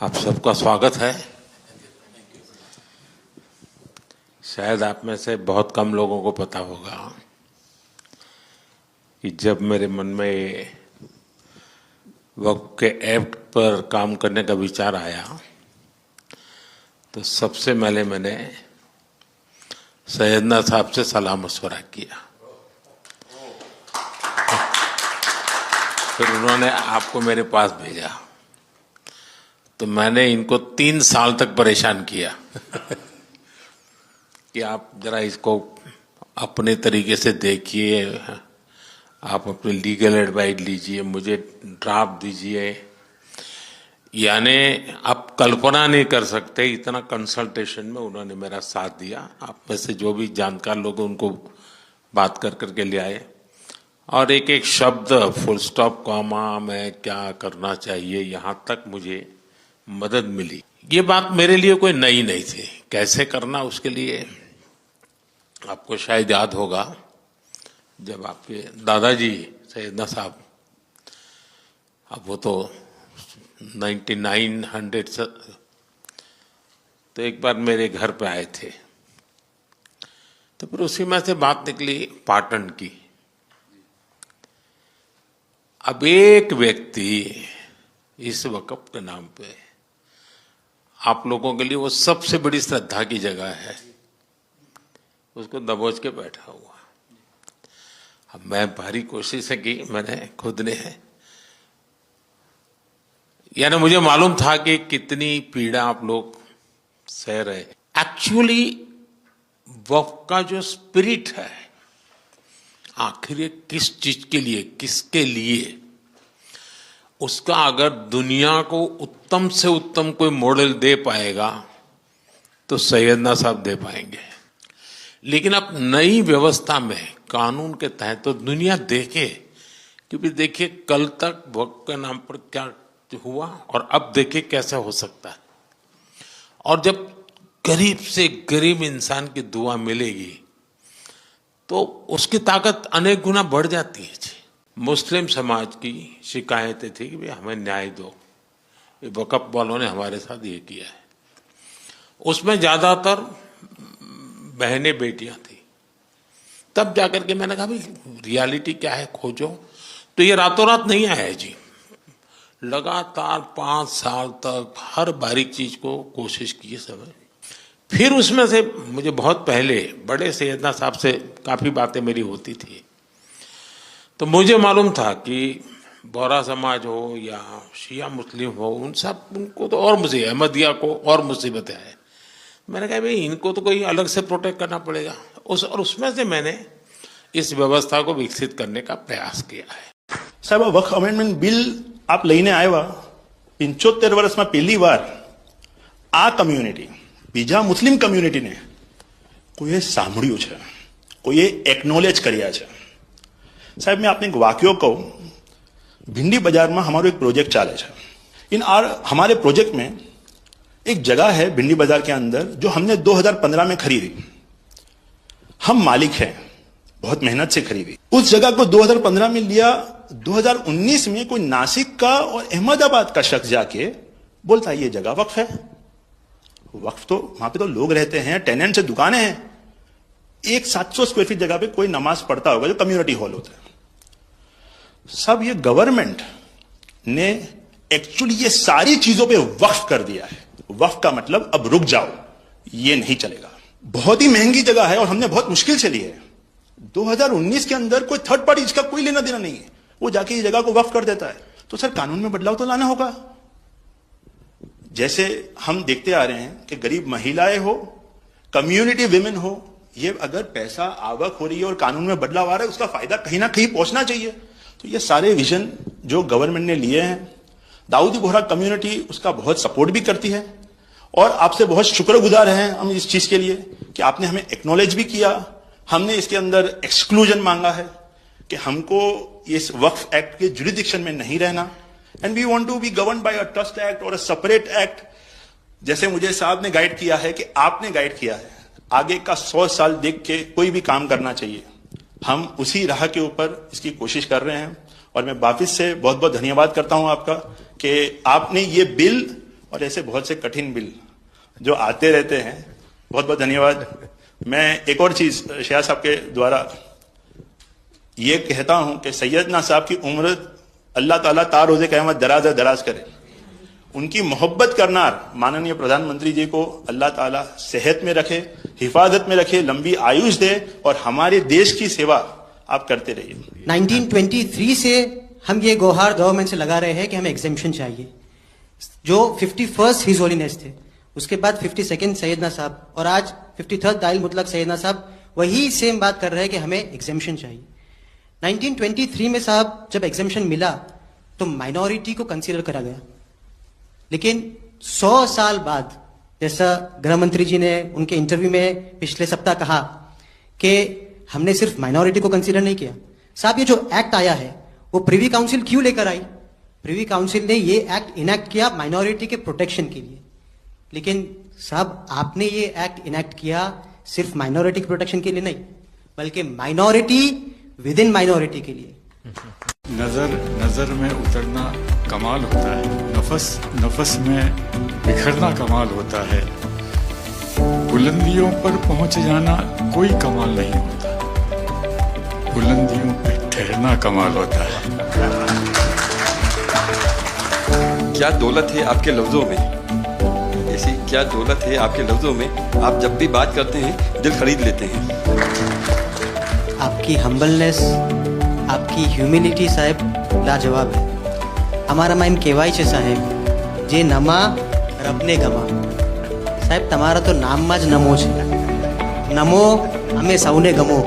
आप सबका स्वागत है। शायद आप में से बहुत कम लोगों को पता होगा कि जब मेरे मन में वक्फ के एक्ट पर काम करने का विचार आया तो सबसे पहले मैंने सैयदना साहब से सलाह मशवरा किया। फिर उन्होंने आपको मेरे पास भेजा तो मैंने इनको 3 साल तक परेशान किया कि आप जरा इसको अपने तरीके से देखिए, आप अपनी लीगल एडवाइस लीजिए, मुझे ड्राफ्ट दीजिए। यानी आप कल्पना नहीं कर सकते इतना कंसल्टेशन में उन्होंने मेरा साथ दिया। आप में से जो भी जानकार लोग उनको बात कर करके ले आए और एक एक शब्द फुल स्टॉप कॉमा में क्या करना चाहिए यहाँ तक मुझे मदद मिली। ये बात मेरे लिए कोई नई नहीं थी, कैसे करना उसके लिए आपको शायद याद होगा जब आपके दादाजी सैयदना साहब, अब वो तो 1900 से तो एक बार मेरे घर पे आए थे तो फिर उसी में से बात निकली पाटन की। अब एक व्यक्ति इस वक़्फ़ के नाम पे आप लोगों के लिए वो सबसे बड़ी श्रद्धा की जगह है, उसको दबोच के बैठा हुआ। अब मैं भारी कोशिश की मैंने खुद ने, यानी मुझे मालूम था कि कितनी पीड़ा आप लोग सह रहे। एक्चुअली वक्फ का जो स्पिरिट है आखिर ये किस चीज के लिए, किसके लिए, उसका अगर दुनिया को उत्तम से उत्तम कोई मॉडल दे पाएगा तो सैयदना साहब दे पाएंगे। लेकिन अब नई व्यवस्था में कानून के तहत तो दुनिया देखे, क्योंकि देखिए कल तक वक्फ के नाम पर क्या हुआ और अब देखिए कैसे हो सकता है। और जब गरीब से गरीब इंसान की दुआ मिलेगी तो उसकी ताकत अनेक गुना बढ़ जाती है। मुस्लिम समाज की शिकायतें थी कि भाई हमें न्याय दो, ये वक़्फ़ वालों ने हमारे साथ ये किया है। उसमें ज़्यादातर बहनें बेटियां थी। तब जाकर के मैंने कहा भाई रियलिटी क्या है खोजो। तो ये रातों रात नहीं आया है जी, लगातार 5 साल तक हर बारीक चीज को कोशिश की है सब। फिर उसमें से मुझे बहुत पहले बड़े सैयदना साहब से काफ़ी बातें मेरी होती थी तो मुझे मालूम था कि बोहरा समाज हो या शिया मुस्लिम हो, उन सब उनको तो और मुझे अहमदिया को और मुसीबतें हैं। मैंने कहा भाई इनको तो कोई अलग से प्रोटेक्ट करना पड़ेगा और उसमें से मैंने इस व्यवस्था को विकसित करने का प्रयास किया है। साहब वक्फ अमेंडमेंट बिल आप લઈને આવ્યા 75 વર્ષમાં પહેલી વાર આ કમ્યુનિટી બીજા મુસ્લિમ કમ્યુનિટીને કોઈએ સાંભળ્યું છે, કોઈએ एक्नॉलेज કર્યા છે। साहब मैं आपने एक वाक्य कहूं, भिंडी बाजार में हमारा एक प्रोजेक्ट चाले है। हमारे प्रोजेक्ट में एक जगह है भिंडी बाजार के अंदर जो हमने 2015 में खरीदी। हम मालिक हैं, बहुत मेहनत से खरीदी। उस जगह को 2015 में लिया, 2019 में कोई नासिक का और अहमदाबाद का शख्स जाके बोलता है ये जगह वक्फ है। वक्फ तो वहां पे तो लोग रहते हैं, टेनेंट से दुकानें हैं। एक 700 स्क्वायर फीट जगह पे कोई नमाज पढ़ता होगा जो कम्युनिटी हॉल होता है। सब ये गवर्नमेंट ने एक्चुअली ये सारी चीजों पे वक्फ कर दिया है। वक्फ का मतलब अब रुक जाओ, ये नहीं चलेगा। बहुत ही महंगी जगह है और हमने बहुत मुश्किल से ली है। 2019 के अंदर कोई थर्ड पार्टी इसका कोई लेना देना नहीं है, वो जाके ये जगह को वक्फ कर देता है। तो सर कानून में बदलाव तो लाना होगा। जैसे हम देखते आ रहे हैं कि गरीब महिलाएं हो, कम्युनिटी विमेन हो, ये अगर पैसा आवक हो रही है और कानून में बदलाव आ रहा है उसका फायदा कहीं ना कहीं पहुंचना चाहिए। तो ये सारे विजन जो गवर्नमेंट ने लिए हैं, दाऊदी बोहरा कम्युनिटी उसका बहुत सपोर्ट भी करती है और आपसे बहुत शुक्रगुजार हैं हम इस चीज के लिए कि आपने हमें एक्नॉलेज भी किया। हमने इसके अंदर एक्सक्लूजन मांगा है कि हमको इस वक्फ एक्ट के जुरिडिक्शन में नहीं रहना, and we want to be govern by a trust act और अ सेपरेट एक्ट। जैसे मुझे साहब ने गाइड किया है कि आपने गाइड किया है, आगे का 100 साल देख के कोई भी काम करना चाहिए। हम उसी राह के ऊपर इसकी कोशिश कर रहे हैं और मैं वापिस से बहुत बहुत धन्यवाद करता हूं आपका कि आपने ये बिल और ऐसे बहुत से कठिन बिल जो आते रहते हैं। बहुत बहुत धन्यवाद। मैं एक और चीज शाह साहब के द्वारा ये कहता हूं कि सैयदना साहब की उम्र अल्लाह ताला तार रोजे क़यामत दराज करे। उनकी मोहब्बत करना माननीय प्रधानमंत्री जी को अल्लाह ताला सेहत में रखे, हिफाजत में रखे, लंबी आयुष दे और हमारे देश की सेवा आप करते रहिए। 1923 से हम ये गुहार गवर्नमेंट से लगा रहे हैं कि हमें एग्जेम्पशन चाहिए। जो 51st हिज होलीनेस थे, उसके बाद 52nd सैयदना साहब और आज 53rd दाइल मुतलक सैयदना साहब वही सेम बात कर रहे हैं कि हमें एग्जेम्पशन चाहिए। 1923 में साहब जब एग्जेम्पशन मिला तो माइनॉरिटी को कंसीडर करा गया, लेकिन 100 साल बाद, जैसा गृह मंत्री जी ने उनके इंटरव्यू में पिछले सप्ताह कहा कि हमने सिर्फ माइनॉरिटी को कंसीडर नहीं किया। साहब ये जो एक्ट आया है वो प्रिवी काउंसिल क्यों लेकर आई? प्रिवी काउंसिल ने ये एक्ट इनेक्ट किया माइनॉरिटी के प्रोटेक्शन के लिए, लेकिन साहब आपने ये एक्ट इनेक्ट किया सिर्फ माइनॉरिटी के प्रोटेक्शन के लिए नहीं, बल्कि माइनॉरिटी विद इन माइनॉरिटी के लिए। नजर में उतरना कमाल होता है, नफस में बिखरना कमाल होता है, बुलंदियों पर पहुंच जाना कोई कमाल नहीं होता, बुलंदियों पे ठहरना कमाल होता है। क्या दौलत है आपके लफ्जों में, ऐसी क्या दौलत है आपके लफ्जों में, आप जब भी बात करते हैं दिल खरीद लेते हैं। आपकी हम्बलनेस, आपकी ह्यूमिलिटी साहब लाजवाब है। हमारा माइम केवाई છે સાહેબ જે નમા રબને ગમા। સાહેબ તમારા તો નામમાં જ નમો છે, નમો અમે સૌને ગમો।